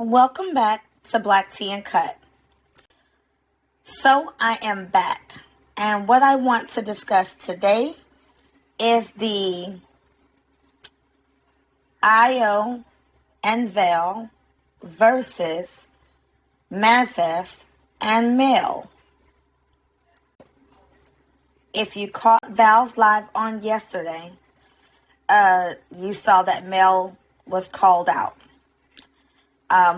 Welcome back to Black Tea and Cut. So I am back, and what I want to discuss today is the Io and Val versus Manifest and Mel. If you caught Val's live on yesterday, you saw that Mel was called out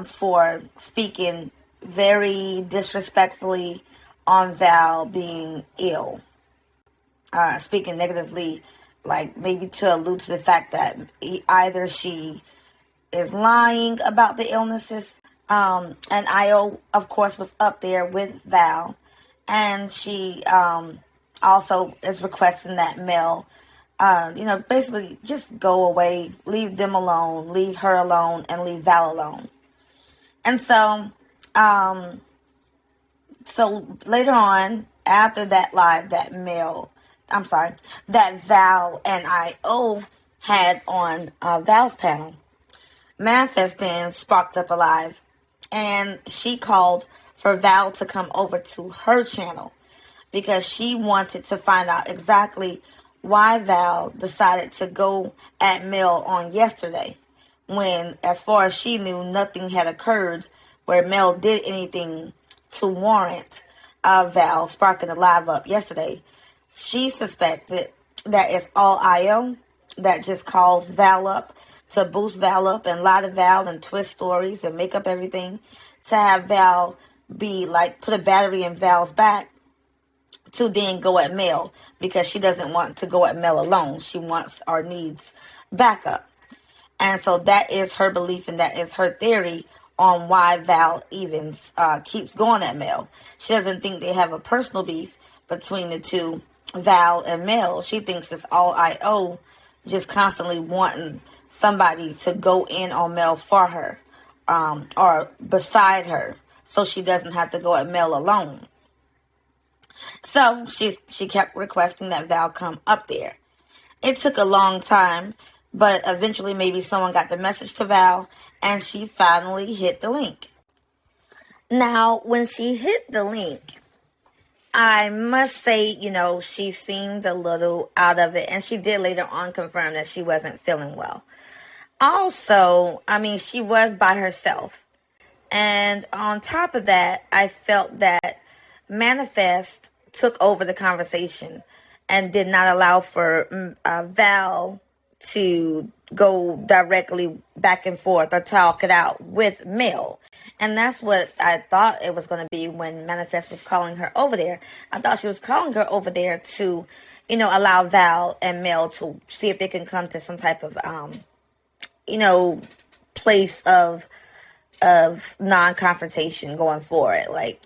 for speaking very disrespectfully on Val being ill, speaking negatively, like maybe to allude to the fact that either she is lying about the illnesses, and Io, of course, was up there with Val, and she also is requesting that Mel, basically just go away, leave them alone, leave her alone, and leave Val alone. And so later on, after that live that Val and Io had on Val's panel, Manifest then sparked up a live, and she called for Val to come over to her channel because she wanted to find out exactly why Val decided to go at Mel on yesterday, when, as far as she knew, nothing had occurred where Mel did anything to warrant Val sparking the live up yesterday. She suspected that it's all Io that just calls Val up to boost Val up and lie to Val and twist stories and make up everything to have Val be like, put a battery in Val's back to then go at Mel, because she doesn't want to go at Mel alone. She wants or needs backup. And so that is her belief, and that is her theory on why Val even keeps going at Mel. She doesn't think they have a personal beef between the two, Val and Mel. She thinks it's all Io just constantly wanting somebody to go in on Mel for her, or beside her, so she doesn't have to go at Mel alone. So she kept requesting that Val come up there. It took a long time, but eventually maybe someone got the message to Val, and she finally hit the link. Now, when she hit the link, I must say, she seemed a little out of it, and she did later on confirm that she wasn't feeling well. Also, she was by herself. And on top of that, I felt that Manifest took over the conversation and did not allow for Val to go directly back and forth or talk it out with Mel. And that's what I thought it was going to be when Manifest was calling her over there. I thought she was calling her over there to, allow Val and Mel to see if they can come to some type of, place of non-confrontation going forward. Like,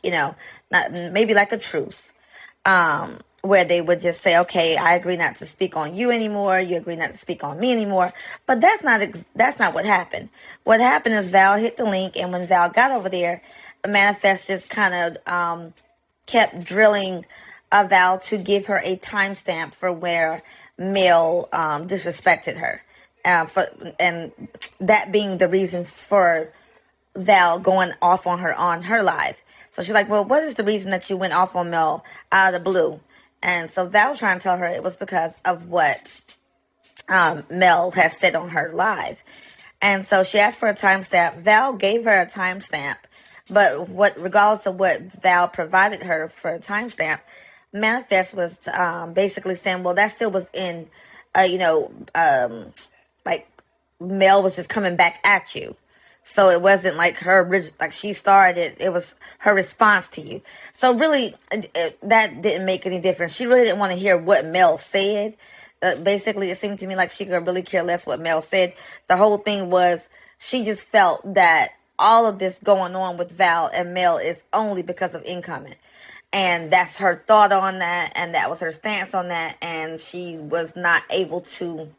not maybe like a truce. Where they would just say, okay, I agree not to speak on you anymore. You agree not to speak on me anymore. But that's not what happened. What happened is Val hit the link, and when Val got over there, Manifest just kind of kept drilling Val to give her a timestamp for where Mel disrespected her, and that being the reason for Val going off on her live. So she's like, well, what is the reason that you went off on Mel out of the blue? And so Val was trying to tell her it was because of what Mel has said on her live. And so she asked for a timestamp. Val gave her a timestamp, but regardless of what Val provided her for a timestamp, Manifest was basically saying, well, that still was in, like Mel was just coming back at you. So it wasn't like like she started, it was her response to you. So really, that didn't make any difference. She really didn't want to hear what Mel said. Basically, it seemed to me like she could really care less what Mel said. The whole thing was, she just felt that all of this going on with Val and Mel is only because of incoming. And that's her thought on that, and that was her stance on that, and she was not able to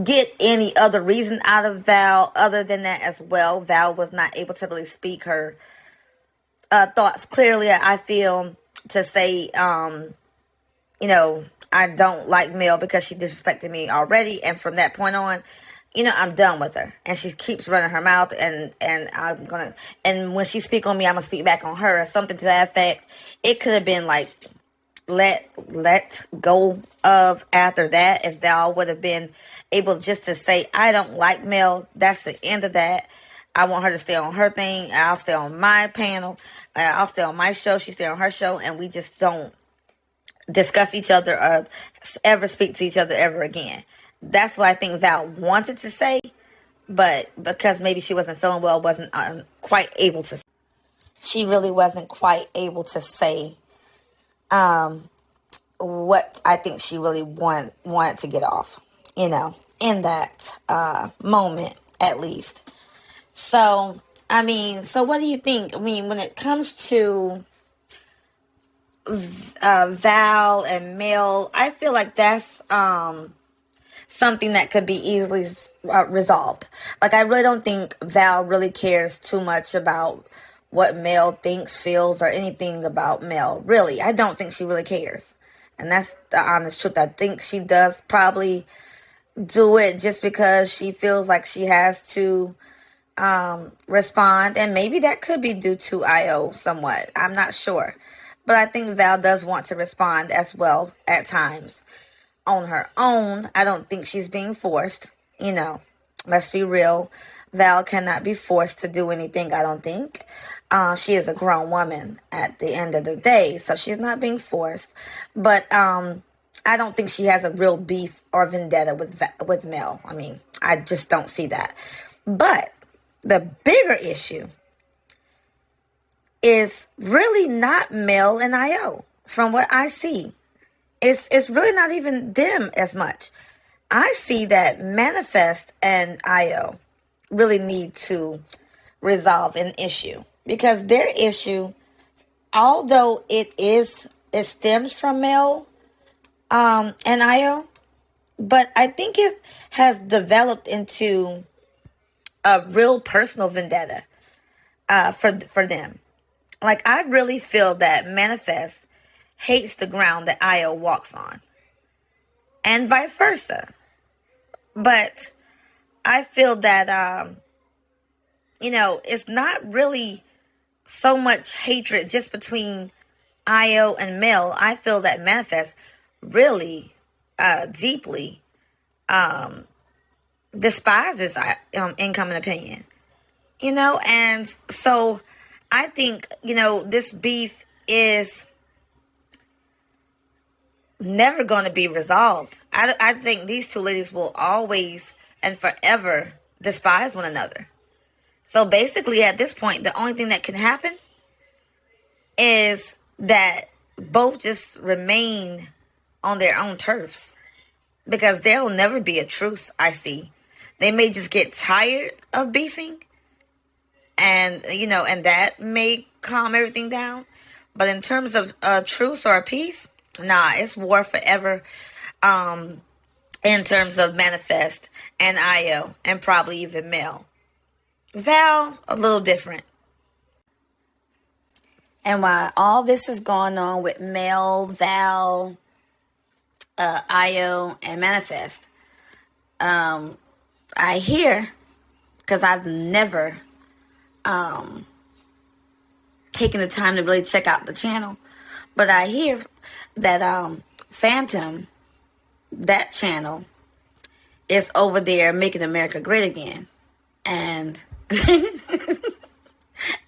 get any other reason out of Val other than that as well. Val was not able to really speak her thoughts clearly, I feel, to say, I don't like Mel because she disrespected me already. And from that point on, I'm done with her. And she keeps running her mouth, and and when she speak on me, I'm gonna speak back on her, or something to that effect. It could have been like let go of after that. If Val would have been able just to say, I don't like Mel, that's the end of that. I want her to stay on her thing. I'll stay on my panel. I'll stay on my show. She stay on her show, and we just don't discuss each other or ever speak to each other ever again. That's what I think Val wanted to say, but because maybe she wasn't feeling well, wasn't quite able to. She really wasn't quite able to say what I think she really wanted to get off, in that moment at least. So, so what do you think? When it comes to Val and Mel, I feel like that's something that could be easily resolved. Like, I really don't think Val really cares too much about what Mel thinks, feels, or anything about Mel. Really, I don't think she really cares. And that's the honest truth. I think she does probably do it just because she feels like she has to respond. And maybe that could be due to IO somewhat. I'm not sure. But I think Val does want to respond as well at times on her own. I don't think she's being forced. Let's be real. Val cannot be forced to do anything, I don't think. She is a grown woman at the end of the day, so she's not being forced. But I don't think she has a real beef or vendetta with Mel. I just don't see that. But the bigger issue is really not Mel and IO, from what I see. It's really not even them as much. I see that Manifest and IO really need to resolve an issue, because their issue, although it stems from Mel and IO, but I think it has developed into a real personal vendetta for them. Like, I really feel that Manifest hates the ground that IO walks on, and vice versa. But I feel that, it's not really so much hatred just between IO and Mel. I feel that Manifest really deeply despises Income and Opinion, and so I think, this beef is never going to be resolved. I think these two ladies will always and forever despise one another. So basically, at this point, the only thing that can happen is that both just remain on their own turfs, because there will never be a truce, I see. They may just get tired of beefing, and that may calm everything down. But in terms of a truce or a peace, nah, it's war forever. In terms of Manifest and IO, and probably even Mel. Val, a little different. And while all this is going on with Mel, Val, IO, and Manifest, I hear, because I've never taken the time to really check out the channel, but I hear that Phantom, that channel, is over there making America great again. And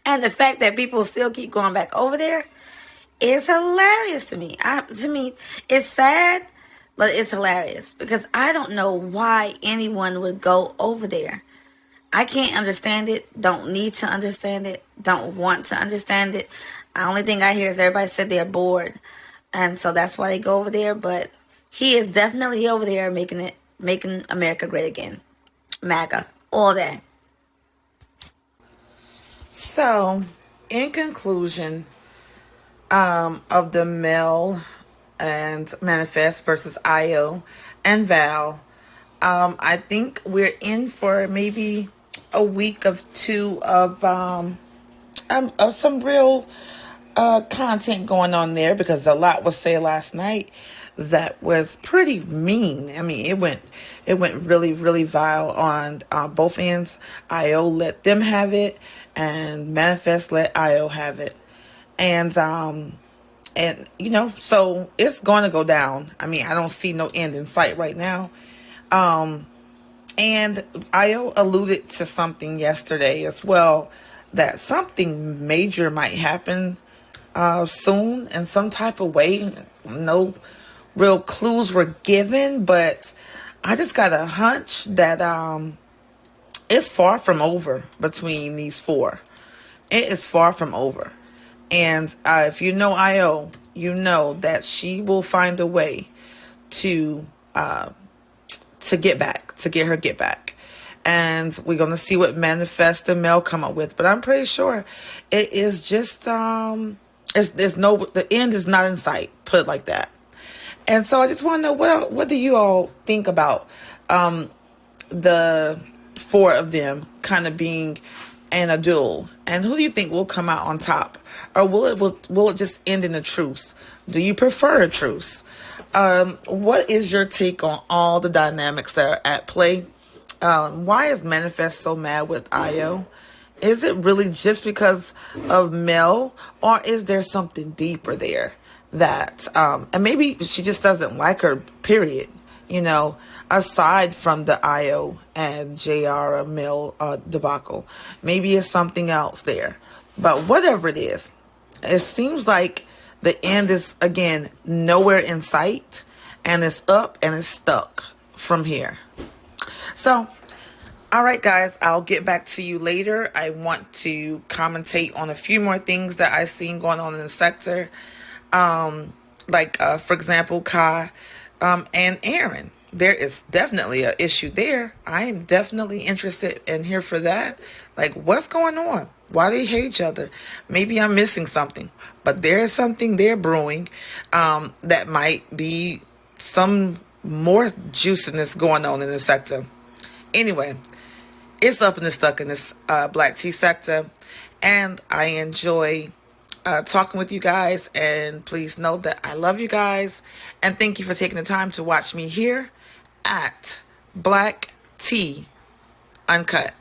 and the fact that people still keep going back over there is hilarious to me. To me, it's sad, but it's hilarious, because I don't know why anyone would go over there. I can't understand it, don't need to understand it, don't want to understand it. The only thing I hear is everybody said they're bored, and so that's why they go over there. But he is definitely over there making America great again. MAGA, all that. So, in conclusion, of the Mel and Manifest versus IO and Val, I think we're in for maybe a week of two of some real content going on there because a lot was said last night that was pretty mean. I mean, it went really, really vile on both ends. IO let them have it, and Manifest let IO have it, and so it's going to go down. I mean, I don't see no end in sight right now. And IO alluded to something yesterday as well, that something major might happen soon in some type of way. No real clues were given, but I just got a hunch that it's far from over between these four. It is far from over. And if you know IO, you know that she will find a way to get back, to get her get back. And we're going to see what Manifest and Mel come up with. But I'm pretty sure it is just, the end is not in sight, put it like that. And so I just want to know, what do you all think about the four of them kind of being in a duel? And who do you think will come out on top? Or will it just end in a truce? Do you prefer a truce? What is your take on all the dynamics that are at play? Why is Manifest so mad with IO? Is it really just because of Mel, or is there something deeper there that, and maybe she just doesn't like her, period, aside from the IO and JR Mel debacle. Maybe it's something else there. But whatever it is, it seems like the end is, again, nowhere in sight, and it's up and it's stuck from here. So, all right, guys, I'll get back to you later. I want to commentate on a few more things that I've seen going on in the sector. For example, Kai and Aaron. There is definitely an issue there. I am definitely interested in here for that. Like, what's going on? Why they hate each other? Maybe I'm missing something, but there is something there brewing that might be some more juiciness going on in the sector. Anyway, it's up and it's stuck in this black tea sector, and I enjoy talking with you guys. And please know that I love you guys, and thank you for taking the time to watch me here at Black Tea Uncut.